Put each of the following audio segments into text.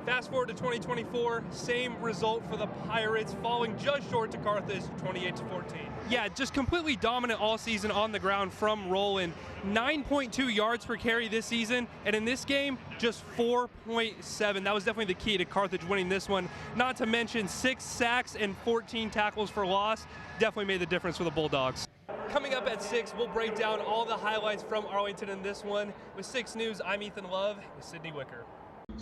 Fast forward to 2024, same result for the Pirates, falling just short to Carthage, 28-14. Yeah, just completely dominant all season on the ground from Roland. 9.2 yards per carry this season, and in this game, just 4.7. That was definitely the key to Carthage winning this one. Not to mention 6 sacks and 14 tackles for loss. Definitely made the difference for the Bulldogs. Coming up at 6, we'll break down all the highlights from Arlington in this one. With 6 News, I'm Ethan Love with Sydney Wicker.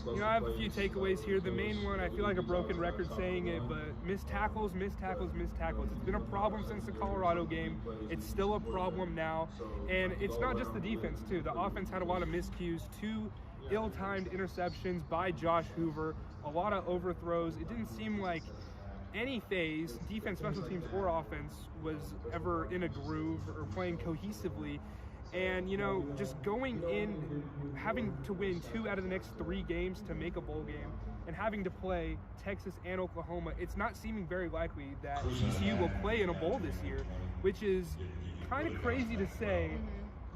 You know, I have a few takeaways here. The main one, I feel like a broken record saying it, but missed tackles, missed tackles, missed tackles. It's been a problem since the Colorado game. It's still a problem now, and it's not just the defense, too. The offense had a lot of miscues, 2 ill-timed interceptions by Josh Hoover, a lot of overthrows. It didn't seem like any phase, defense, special teams, or offense, was ever in a groove or playing cohesively. And, you know, just going in, having to win 2 out of the next 3 games to make a bowl game, and having to play Texas and Oklahoma, it's not seeming very likely that TCU will play in a bowl this year, which is kind of crazy to say,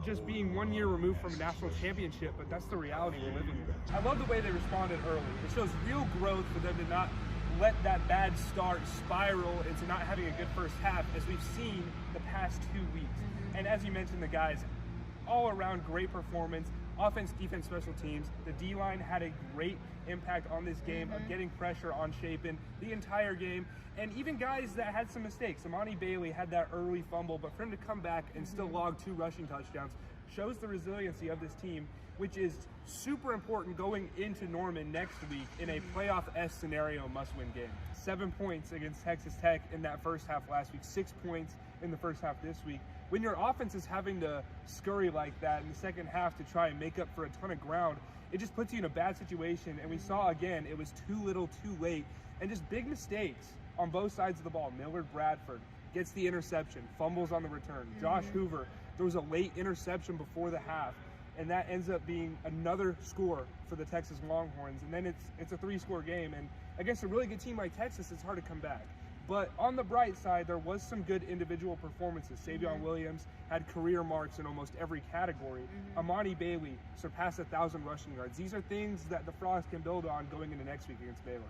just being 1 year removed from a national championship, but that's the reality we're living in. I love the way they responded early. It shows real growth for them to not let that bad start spiral into not having a good first half, as we've seen the past 2 weeks. And as you mentioned, the guys, all around great performance, offense, defense, special teams. The D-line had a great impact on this game of getting pressure on Chapin the entire game. And even guys that had some mistakes. Amani Bailey had that early fumble, but for him to come back and still log 2 rushing touchdowns shows the resiliency of this team, which is super important going into Norman next week in a playoff-esque scenario must-win game. 7 points against Texas Tech in that first half last week, 6 points in the first half this week. When your offense is having to scurry like that in the second half to try and make up for a ton of ground, it just puts you in a bad situation. And we saw again, it was too little, too late, and just big mistakes on both sides of the ball. Millard Bradford gets the interception, fumbles on the return. Josh Hoover throws a late interception before the half, and that ends up being another score for the Texas Longhorns. And then it's a 3-score game, and against a really good team like Texas, it's hard to come back. But on the bright side, there was some good individual performances. Savion Williams had career marks in almost every category. Amani Bailey surpassed 1,000 rushing yards. These are things that the Frogs can build on going into next week against Baylor.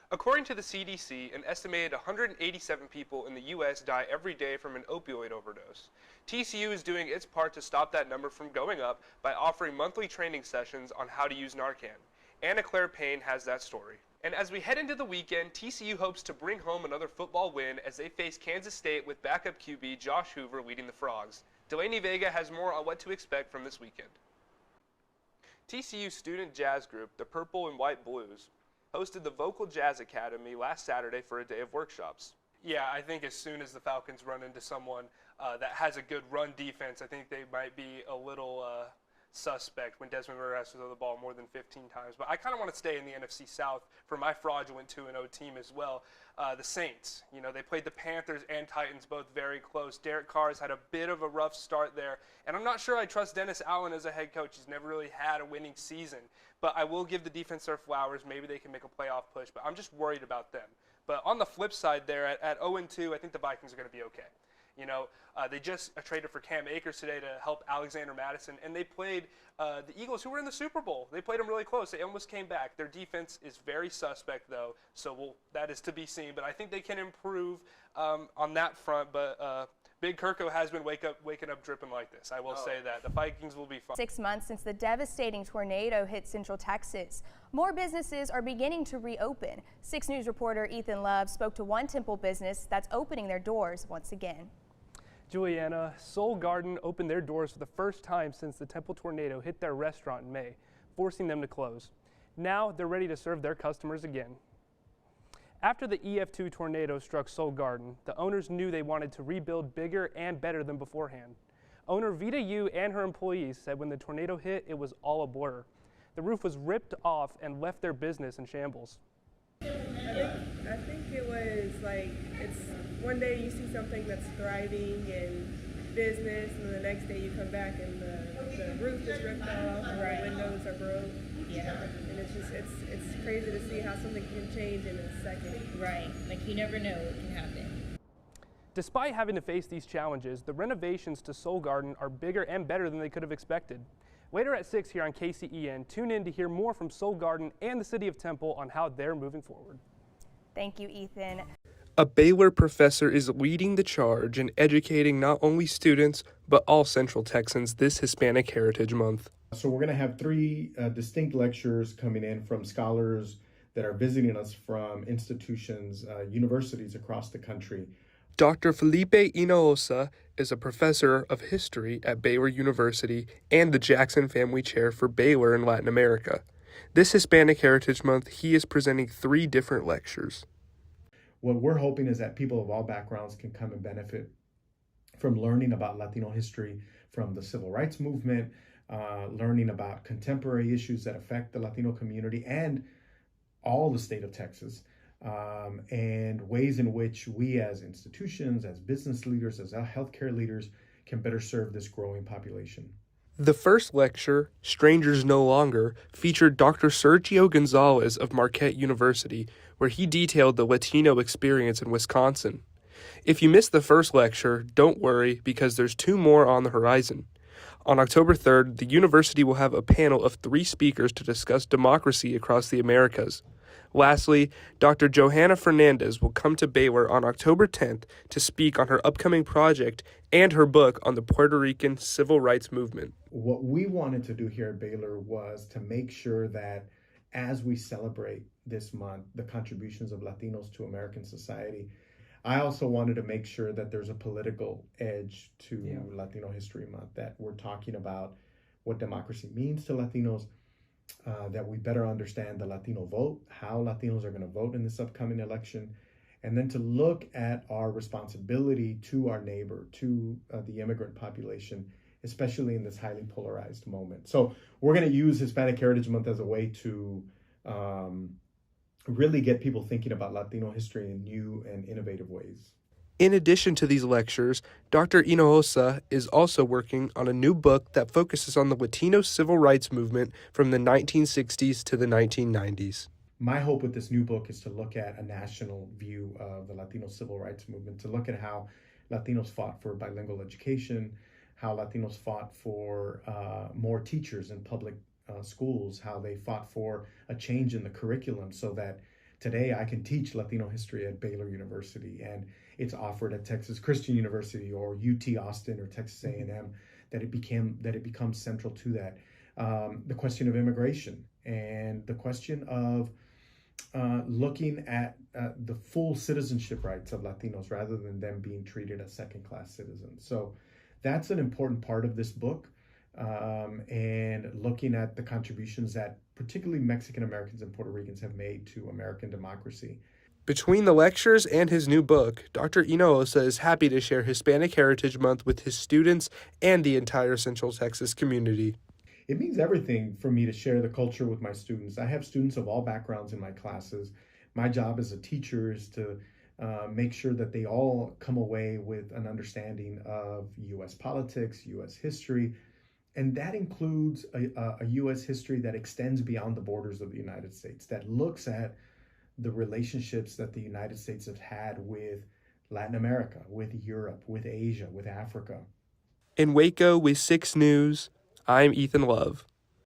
According to the CDC, an estimated 187 people in the U.S. die every day from an opioid overdose. TCU is doing its part to stop that number from going up by offering monthly training sessions on how to use Narcan. Anna Claire Payne has that story. And as we head into the weekend, TCU hopes to bring home another football win as they face Kansas State with backup QB Josh Hoover leading the Frogs. Delaney Vega has more on what to expect from this weekend. TCU student jazz group, the Purple and White Blues, hosted the Vocal Jazz Academy last Saturday for a day of workshops. Yeah, I think as soon as the Falcons run into someone that has a good run defense, I think they might be a little suspect when Desmond Ritter has to throw the ball more than 15 times. But I kind of want to stay in the NFC South for my fraudulent 2-0 team as well. The Saints, you know, they played the Panthers and Titans both very close. Derek Carr's had a bit of a rough start there. And I'm not sure I trust Dennis Allen as a head coach. He's never really had a winning season. But I will give the defense their flowers. Maybe they can make a playoff push. But I'm just worried about them. But on the flip side there, at 0-2, I think the Vikings are going to be okay. You know, they just traded for Cam Akers today to help Alexander Madison, and they played the Eagles, who were in the Super Bowl. They played them really close. They almost came back. Their defense is very suspect, though, so that is to be seen. But I think they can improve on that front. But Big Kirko has been waking up dripping like this. I will say that. The Vikings will be fine. 6 months since the devastating tornado hit Central Texas, more businesses are beginning to reopen. 6 News reporter Ethan Love spoke to one Temple business that's opening their doors once again. Juliana, Soul Garden opened their doors for the first time since the Temple tornado hit their restaurant in May, forcing them to close. Now they're ready to serve their customers again. After the EF2 tornado struck Soul Garden, the owners knew they wanted to rebuild bigger and better than beforehand. Owner Vita Yu and her employees said when the tornado hit, it was all a blur. The roof was ripped off and left their business in shambles. I think it was like, it's one day you see something that's thriving in business, and the next day you come back and the roof is ripped off, or the windows are broke. Yeah. And it's just, it's crazy to see how something can change in a second. Right. Like you never know what can happen. Despite having to face these challenges, the renovations to Soul Garden are bigger and better than they could have expected. Later at 6 here on KCEN, tune in to hear more from Soul Garden and the City of Temple on how they're moving forward. Thank you, Ethan. A Baylor professor is leading the charge in educating not only students, but all Central Texans this Hispanic Heritage Month. So we're going to have three distinct lectures coming in from scholars that are visiting us from institutions, universities across the country. Dr. Felipe Hinojosa is a professor of history at Baylor University and the Jackson Family Chair for Baylor in Latin America. This Hispanic Heritage Month, he is presenting 3 different lectures. What we're hoping is that people of all backgrounds can come and benefit from learning about Latino history, from the civil rights movement, learning about contemporary issues that affect the Latino community and all the state of Texas, and ways in which we as institutions, as business leaders, as healthcare leaders can better serve this growing population. The first lecture, Strangers No Longer, featured Dr. Sergio Gonzalez of Marquette University, where he detailed the Latino experience in Wisconsin. If you missed the first lecture, don't worry because there's 2 more on the horizon. On October 3rd, the university will have a panel of 3 speakers to discuss democracy across the Americas. Lastly, Dr. Johanna Fernandez will come to Baylor on October 10th to speak on her upcoming project and her book on the Puerto Rican civil rights movement. What we wanted to do here at Baylor was to make sure that as we celebrate this month, the contributions of Latinos to American society, I also wanted to make sure that there's a political edge to Latino History Month, that we're talking about what democracy means to Latinos, that we better understand the Latino vote, how Latinos are going to vote in this upcoming election, and then to look at our responsibility to our neighbor, to the immigrant population, especially in this highly polarized moment. So we're going to use Hispanic Heritage Month as a way to really get people thinking about Latino history in new and innovative ways. In addition to these lectures, Dr. Hinojosa is also working on a new book that focuses on the Latino civil rights movement from the 1960s to the 1990s. My hope with this new book is to look at a national view of the Latino civil rights movement, to look at how Latinos fought for bilingual education, how Latinos fought for more teachers in public schools, how they fought for a change in the curriculum so that today I can teach Latino history at Baylor University and it's offered at Texas Christian University or UT Austin or Texas A&M, that it becomes central to that. The question of immigration and the question of looking at the full citizenship rights of Latinos rather than them being treated as second-class citizens. So that's an important part of this book, and looking at the contributions that particularly Mexican Americans and Puerto Ricans have made to American democracy. Between the lectures and his new book, Dr. Hinojosa is happy to share Hispanic Heritage Month with his students and the entire Central Texas community. It means everything for me to share the culture with my students. I have students of all backgrounds in my classes. My job as a teacher is to make sure that they all come away with an understanding of U.S. politics, U.S. history, and that includes a U.S. history that extends beyond the borders of the United States, that looks at the relationships that the United States have had with Latin America, with Europe, with Asia, with Africa. In Waco with 6 News, I'm Ethan Love.